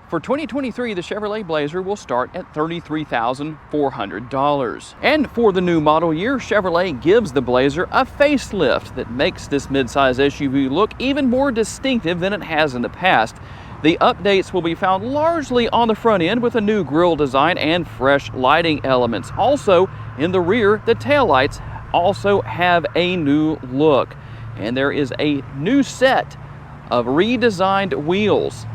For 2023, the Chevrolet Blazer will start at $33,400. And for the new model year, Chevrolet gives the Blazer a facelift that makes this midsize SUV look even more distinctive than it has in the past. The updates will be found largely on the front end with a new grille design and fresh lighting elements. Also, in the rear, the taillights also have a new look. And there is a new set of redesigned wheels,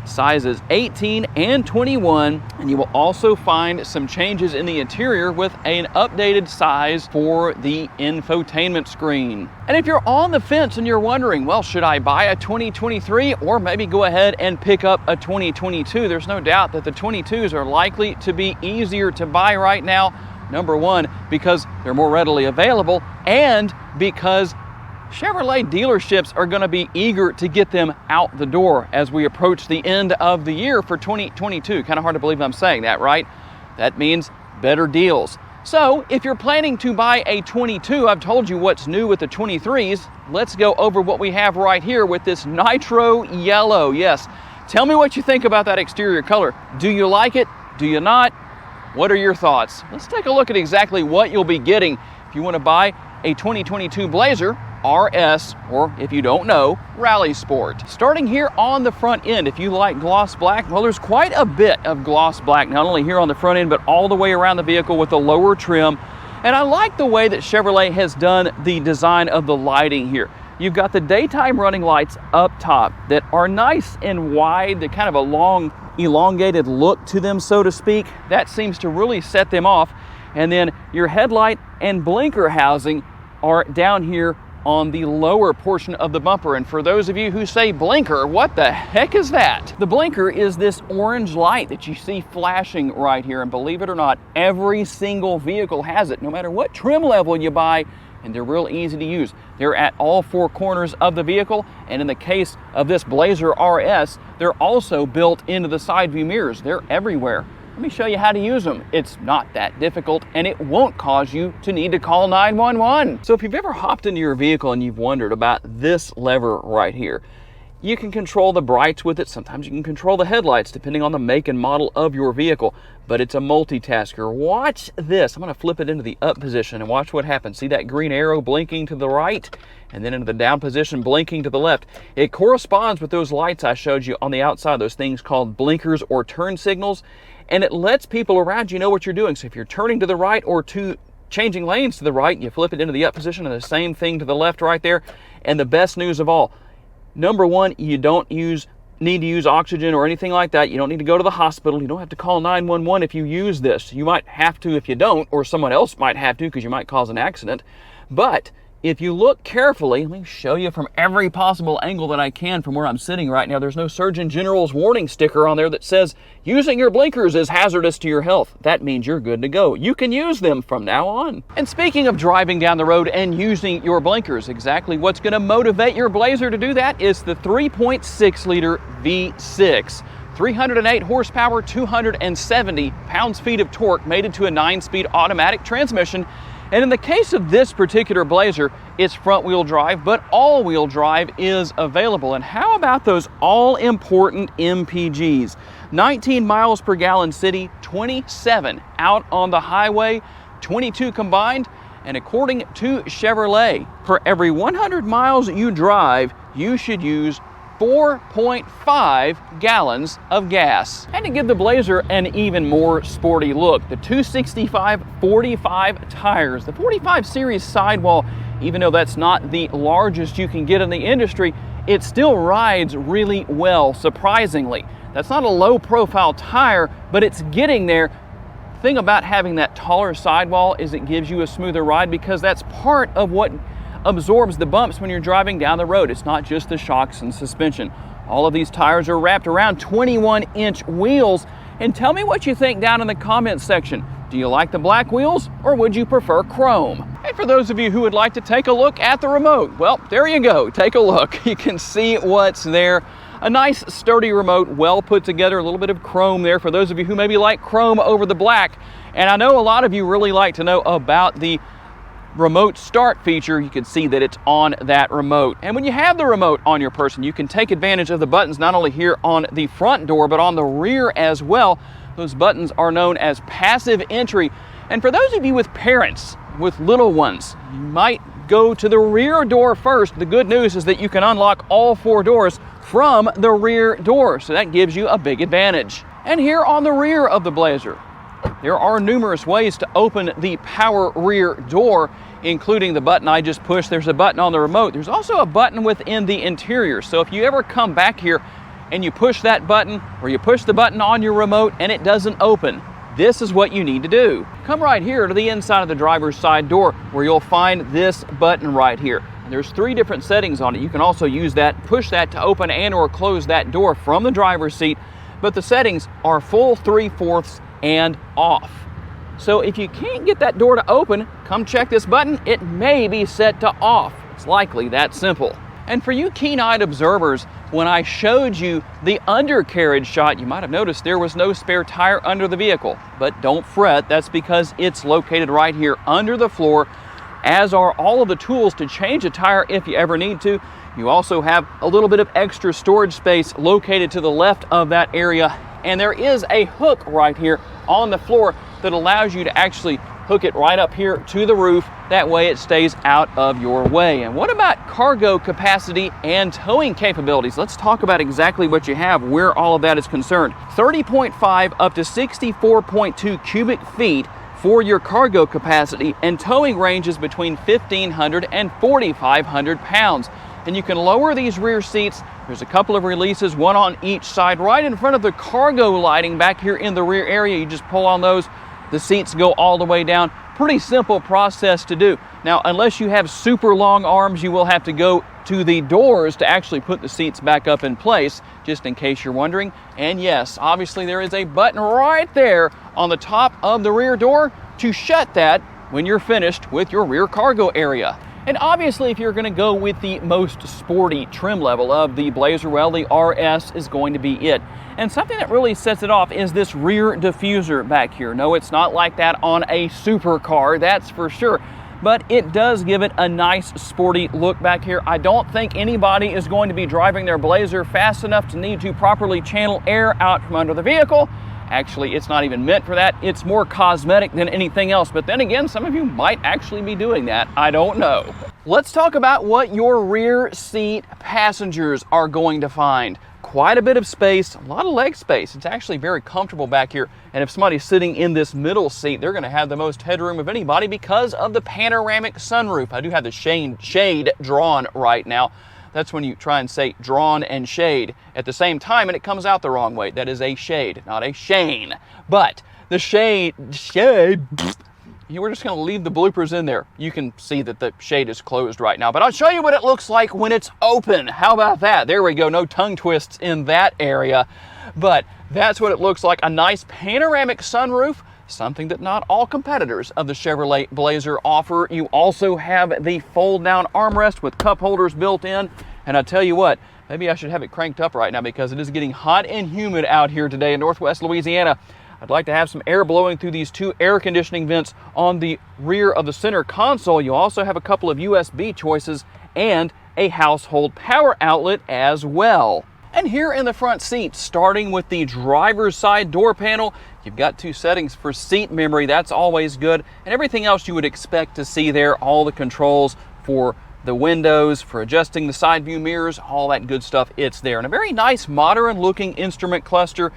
sizes 18 and 21, and you will also find some changes in the interior with an updated size for the infotainment screen. And if you're on the fence and you're wondering, well, should I buy a 2023 or maybe go ahead and pick up a 2022, there's no doubt that the 22s are likely to be easier to buy right now. Number one, because they're more readily available, and because Chevrolet dealerships are going to be eager to get them out the door as we approach the end of the year for 2022. Kind of hard to believe I'm saying that, right? That means better deals. So if you're planning to buy a 22, I've told you what's new with the 23s. Let's go over what we have right here with this nitro yellow. Yes, tell me what you think about that exterior color. Do you like it? Do you not? What are your thoughts? Let's take a look at exactly what you'll be getting if you want to buy a 2022 Blazer RS, or if you don't know, Rally Sport. Starting here on the front end, if you like gloss black, well, there's quite a bit of gloss black, not only here on the front end, but all the way around the vehicle with the lower trim. And I like the way that Chevrolet has done the design of the lighting here. You've got the daytime running lights up top that are nice and wide, that kind of a long, elongated look to them, so to speak. That seems to really set them off. And then your headlight and blinker housing are down here on the lower portion of the bumper. And for those of you who say blinker, what the heck is that? The blinker is this orange light that you see flashing right here. And believe it or not, every single vehicle has it, no matter what trim level you buy, and they're real easy to use. They're at all four corners of the vehicle, and in the case of this Blazer RS, they're also built into the side view mirrors. They're everywhere. Let me show you how to use them. It's not that difficult, and it won't cause you to need to call 911. So if you've ever hopped into your vehicle and you've wondered about this lever right here, you can control the brights with it. Sometimes you can control the headlights depending on the make and model of your vehicle, but it's a multitasker. Watch this. I'm going to flip it into the up position and watch what happens. See that green arrow blinking to the right and then into the down position blinking to the left. It corresponds with those lights I showed you on the outside, those things called blinkers or turn signals, and it lets people around you know what you're doing. So if you're turning to the right or changing lanes to the right, you flip it into the up position, and the same thing to the left right there. And the best news of all, number one, you don't need to use oxygen or anything like that. You don't need to go to the hospital. You don't have to call 911 if you use this. You might have to if you don't, or someone else might have to because you might cause an accident. But if you look carefully, let me show you from every possible angle that I can from where I'm sitting right now. There's no Surgeon General's warning sticker on there that says using your blinkers is hazardous to your health. That means you're good to go. You can use them from now on. And speaking of driving down the road and using your blinkers, exactly what's going to motivate your Blazer to do that is the 3.6 liter V6. 308 horsepower, 270 pounds-feet of torque, mated to a 9-speed automatic transmission. And in the case of this particular Blazer, it's front-wheel drive, but all-wheel drive is available. And how about those all-important MPGs? 19 miles per gallon city, 27 out on the highway, 22 combined. And according to Chevrolet, for every 100 miles you drive, you should use 4.5 gallons of gas. And to give the Blazer an even more sporty look, the 265/45 tires, the 45 series sidewall, even though that's not the largest you can get in the industry, it still rides really well, surprisingly. That's not a low profile tire, but it's getting there. The thing about having that taller sidewall is it gives you a smoother ride, because that's part of what absorbs the bumps when you're driving down the road. It's not just the shocks and suspension. All of these tires are wrapped around 21-inch wheels. And tell me what you think down in the comments section. Do you like the black wheels, or would you prefer chrome? And for those of you who would like to take a look at the remote, well, there you go. Take a look. You can see what's there. A nice sturdy remote, well put together, a little bit of chrome there for those of you who maybe like chrome over the black. And I know a lot of you really like to know about the remote start feature, you can see that it's on that remote. And when you have the remote on your person, you can take advantage of the buttons not only here on the front door, but on the rear as well. Those buttons are known as passive entry. And for those of you with parents, with little ones, you might go to the rear door first. The good news is that you can unlock all 4 doors from the rear door, so that gives you a big advantage. And here on the rear of the Blazer, there are numerous ways to open the power rear door, including the button I just pushed. There's a button on the remote. There's also a button within the interior. So if you ever come back here and you push that button, or you push the button on your remote and it doesn't open, this is what you need to do. Come right here to the inside of the driver's side door, where you'll find this button right here. And there's 3 different settings on it. You can also use that, push that to open and or close that door from the driver's seat. But the settings are full, 3/4, and off. So if you can't get that door to open, come check this button. It may be set to off. It's likely that simple. And for you keen-eyed observers, when I showed you the undercarriage shot, you might have noticed there was no spare tire under the vehicle. But don't fret, that's because it's located right here under the floor, as are all of the tools to change a tire if you ever need to. You also have a little bit of extra storage space located to the left of that area. And there is a hook right here on the floor that allows you to actually hook it right up here to the roof. That way it stays out of your way. And what about cargo capacity and towing capabilities? Let's talk about exactly what you have, where all of that is concerned. 30.5 up to 64.2 cubic feet for your cargo capacity, and towing ranges between 1,500 and 4,500 pounds. And you can lower these rear seats. There's a couple of releases, one on each side, right in front of the cargo lighting back here in the rear area. You just pull on those, the seats go all the way down. Pretty simple process to do. Now, unless you have super long arms, you will have to go to the doors to actually put the seats back up in place, just in case you're wondering. And yes, obviously there is a button right there on the top of the rear door to shut that when you're finished with your rear cargo area. And obviously, if you're going to go with the most sporty trim level of the Blazer, well, the RS is going to be it. And something that really sets it off is this rear diffuser back here. No, it's not like that on a supercar, that's for sure. But it does give it a nice sporty look back here. I don't think anybody is going to be driving their Blazer fast enough to need to properly channel air out from under the vehicle. Actually, it's not even meant for that. It's more cosmetic than anything else. But then again, some of you might actually be doing that. I don't know. Let's talk about what your rear seat passengers are going to find. Quite a bit of space, a lot of leg space. It's actually very comfortable back here. And if somebody's sitting in this middle seat, they're going to have the most headroom of anybody because of the panoramic sunroof. I do have the shade drawn right now. That's when you try and say drawn and shade at the same time, and it comes out the wrong way. That is a shade, not a Shane. But the shade, we're just going to leave the bloopers in there. You can see that the shade is closed right now, but I'll show you what it looks like when it's open. How about that? There we go. No tongue twists in that area, but that's what it looks like. A nice panoramic sunroof, something that not all competitors of the Chevrolet Blazer offer. You also have the fold-down armrest with cup holders built in. And I tell you what, maybe I should have it cranked up right now because it is getting hot and humid out here today in Northwest Louisiana. I'd like to have some air blowing through these 2 air conditioning vents on the rear of the center console. You also have a couple of USB choices and a household power outlet as well. And here in the front seat, starting with the driver's side door panel, you've got 2 settings for seat memory. That's always good. And everything else you would expect to see there, all the controls for the windows, for adjusting the side view mirrors, all that good stuff, it's there. And a very nice modern looking instrument cluster.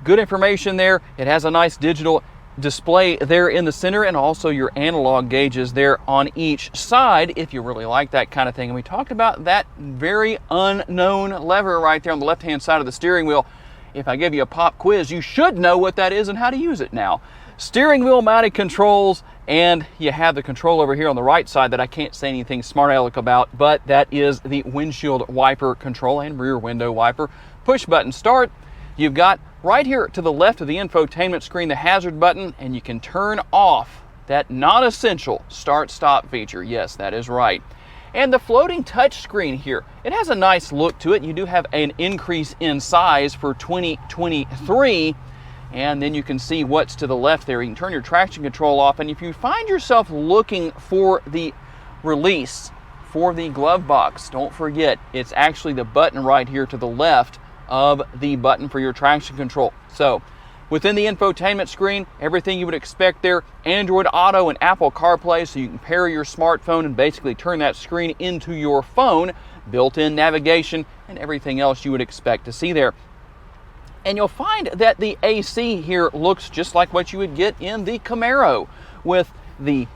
Good information there. It has a nice digital display there in the center, and also your analog gauges there on each side if you really like that kind of thing. And we talked about that very unknown lever right there on the left hand side of the steering wheel. If I give you a pop quiz, you should know what that is and how to use it now. Steering wheel mounted controls, and you have the control over here on the right side that I can't say anything smart aleck about, but that is the windshield wiper control and rear window wiper. Push button start. You've got right here to the left of the infotainment screen the hazard button, and you can turn off that non-essential start-stop feature. Yes, that is right. And the floating touch screen here, it has a nice look to it. You do have an increase in size for 2023. and then you can see what's to the left there. You can turn your traction control off, and if you find yourself looking for the release for the glove box, don't forget it's actually the button right here to the left of the button for your traction control. So within the infotainment screen, everything you would expect there, Android Auto and Apple CarPlay, so you can pair your smartphone and basically turn that screen into your phone, built-in navigation, and everything else you would expect to see there. And you'll find that the AC here looks just like what you would get in the Camaro, with the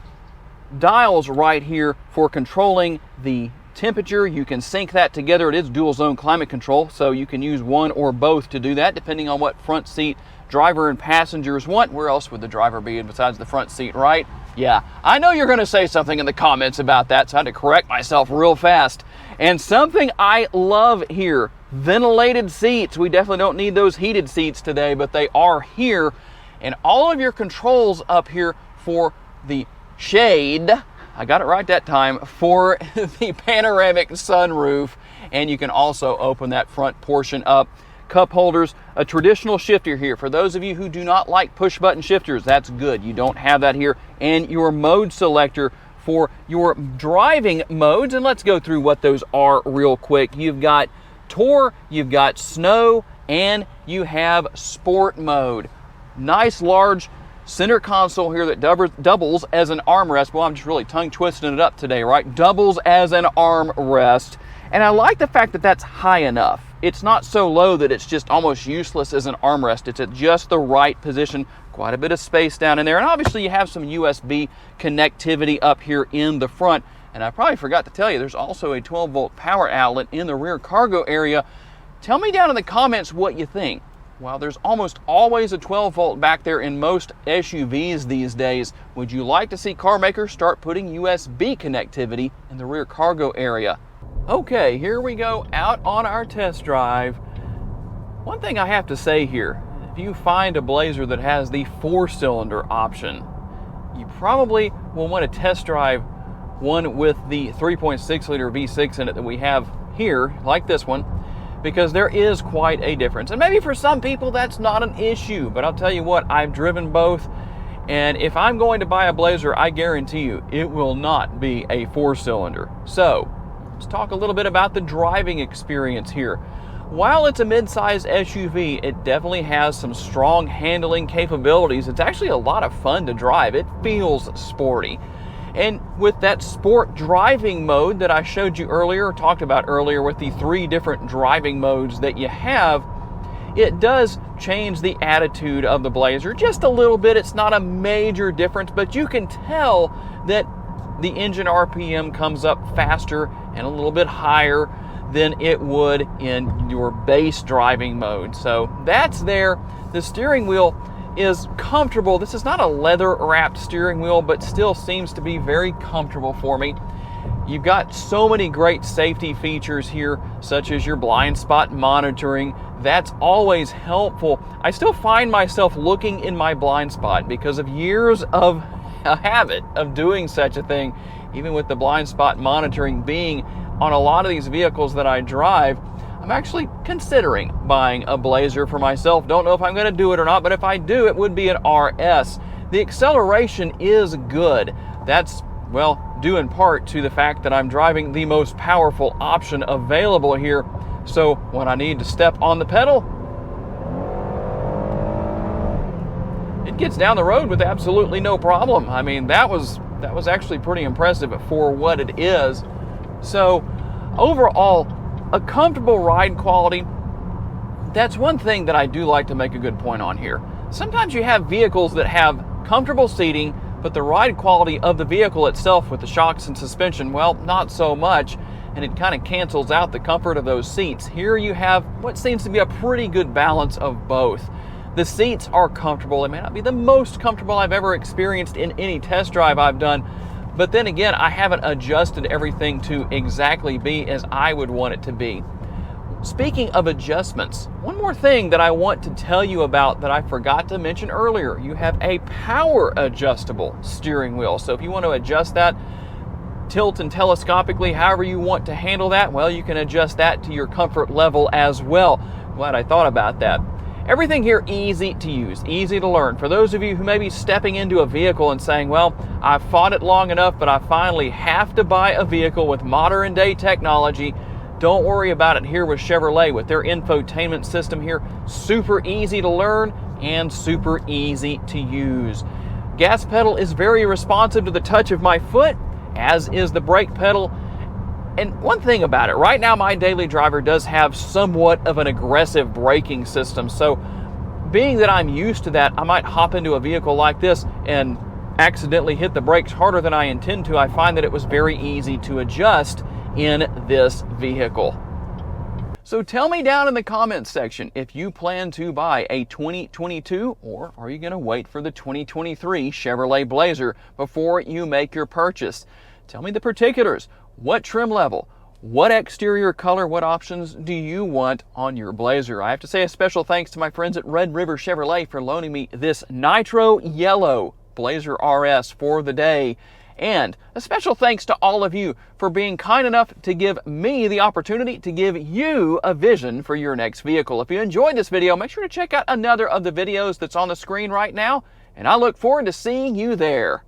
dials right here for controlling the temperature. You can sync that together. It is dual zone climate control, so you can use one or both to do that depending on what front seat driver and passengers want. Where else would the driver be besides the front seat, right? Yeah, I know you're going to say something in the comments about that, so I had to correct myself real fast. And something I love here, ventilated seats. We definitely don't need those heated seats today, but they are here. And all of your controls up here for the shade, I got it right that time, for the panoramic sunroof. And you can also open that front portion up. Cup holders, a traditional shifter here. For those of you who do not like push button shifters, that's good. You don't have that here. And your mode selector for your driving modes. And let's go through what those are real quick. You've got Tour, you've got Snow, and you have Sport mode. Nice large center console here that doubles as an armrest. Well, I'm just really tongue twisting it up today, right? Doubles as an armrest. And I like the fact that that's high enough. It's not so low that it's just almost useless as an armrest. It's at just the right position. Quite a bit of space down in there. And obviously you have some USB connectivity up here in the front. And I probably forgot to tell you, there's also a 12-volt power outlet in the rear cargo area. Tell me down in the comments what you think. Well, there's almost always a 12-volt back there in most SUVs these days. Would you like to see car makers start putting USB connectivity in the rear cargo area? Okay, here we go out on our test drive. One thing I have to say here, if you find a Blazer that has the 4-cylinder option, you probably will want to test drive one with the 3.6-liter V6 in it that we have here, like this one, because there is quite a difference. And maybe for some people that's not an issue, but I'll tell you what, I've driven both, and if I'm going to buy a Blazer, I guarantee you it will not be a 4-cylinder. So let's talk a little bit about the driving experience here. While it's a mid-size SUV, it definitely has some strong handling capabilities. It's actually a lot of fun to drive. It feels sporty. And with that sport driving mode that I showed you earlier, talked about earlier, with the 3 different driving modes that you have, it does change the attitude of the Blazer just a little bit. It's not a major difference, but you can tell that the engine RPM comes up faster and a little bit higher than it would in your base driving mode. So that's there. The steering wheel is comfortable. This is not a leather wrapped steering wheel, but still seems to be very comfortable for me. You've got so many great safety features here, such as your blind spot monitoring. That's always helpful. I still find myself looking in my blind spot because of years of a habit of doing such a thing. Even with the blind spot monitoring being on a lot of these vehicles that I drive, I'm actually considering buying a Blazer for myself. Don't know if I'm going to do it or not, but if I do, it would be an RS. The acceleration is good. That's, well, due in part to the fact that I'm driving the most powerful option available here. So when I need to step on the pedal, it gets down the road with absolutely no problem. I mean, that was actually pretty impressive for what it is. So overall, a comfortable ride quality. That's one thing that I do like to make a good point on here. Sometimes you have vehicles that have comfortable seating, but the ride quality of the vehicle itself with the shocks and suspension, well, not so much, and it kind of cancels out the comfort of those seats. Here you have what seems to be a pretty good balance of both. The seats are comfortable. They may not be the most comfortable I've ever experienced in any test drive I've done, but then again, I haven't adjusted everything to exactly be as I would want it to be. Speaking of adjustments, one more thing that I want to tell you about that I forgot to mention earlier. You have a power adjustable steering wheel. So if you want to adjust that, tilt and telescopically, however you want to handle that, well, you can adjust that to your comfort level as well. Glad I thought about that. Everything here easy to use, easy to learn. For those of you who may be stepping into a vehicle and saying, well, I've fought it long enough, but I finally have to buy a vehicle with modern day technology, don't worry about it here with Chevrolet with their infotainment system here. Super easy to learn and super easy to use. Gas pedal is very responsive to the touch of my foot, as is the brake pedal. And one thing about it, right now my daily driver does have somewhat of an aggressive braking system. So being that I'm used to that, I might hop into a vehicle like this and accidentally hit the brakes harder than I intend to. I find that it was very easy to adjust in this vehicle. So tell me down in the comments section if you plan to buy a 2022 or are you going to wait for the 2023 Chevrolet Blazer before you make your purchase. Tell me the particulars. What trim level? What exterior color? What options do you want on your Blazer? I have to say a special thanks to my friends at Red River Chevrolet for loaning me this Nitro Yellow Blazer RS for the day. And a special thanks to all of you for being kind enough to give me the opportunity to give you a vision for your next vehicle. If you enjoyed this video, make sure to check out another of the videos that's on the screen right now, and I look forward to seeing you there.